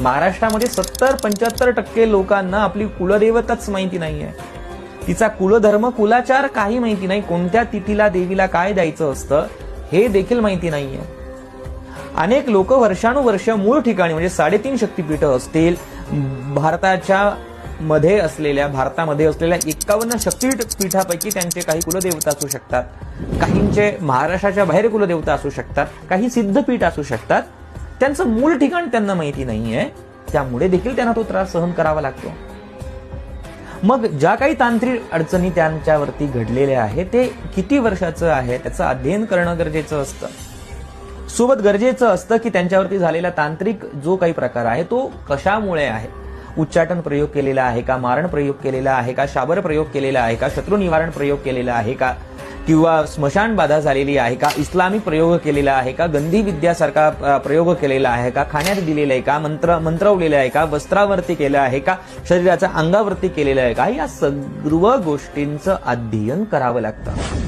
महाराष्ट्रामध्ये 70-75% लोकांना आपली कुलदेवताच माहिती नाहीये, तिचा कुलधर्म कुलाचार काही माहिती नाही, कोणत्या तिथीला देवीला काय द्यायचं असतं हे देखील माहिती नाहीये. अनेक लोक वर्षानुवर्ष मूळ ठिकाणी म्हणजे 3.5 शक्तीपीठ असतील, भारतामध्ये असलेल्या 51 शक्तीपीठापैकी त्यांचे काही कुलदेवता असू शकतात, काहींचे महाराष्ट्राच्या बाहेर कुलदेवता असू शकतात, काही सिद्धपीठ असू शकतात. त्यांचं मूळ ठिकाण त्यांना माहिती नाहीये, त्यामुळे देखील त्यांना तो त्रास सहन करावा लागतो. मग ज्या काही तांत्रिक अडचणी त्यांच्यावरती घडलेल्या आहेत ते किती वर्षाचं आहे त्याचं अध्ययन करणं गरजेचं असतं. सोबत गरजेचं असतं की त्यांच्यावरती झालेला तांत्रिक जो काही प्रकार आहे तो कशामुळे आहे. उच्चाटन प्रयोग केलेला आहे का, मारण प्रयोग केलेला आहे का, शाबर प्रयोग केलेला आहे का, शत्रू निवारण प्रयोग केलेला आहे का, किंवा स्मशान बाधा झालेली आहे का, इस्लामिक प्रयोग केलेला आहे का, गंधी विद्यासारखा प्रयोग केलेला आहे का, खाण्यात दिलेला आहे का, मंत्रवलेला आहे का, वस्त्रावरती केलं आहे का, शरीराच्या अंगावरती केलेलं आहे का, या सर्व गोष्टींचं अध्ययन करावं लागतं.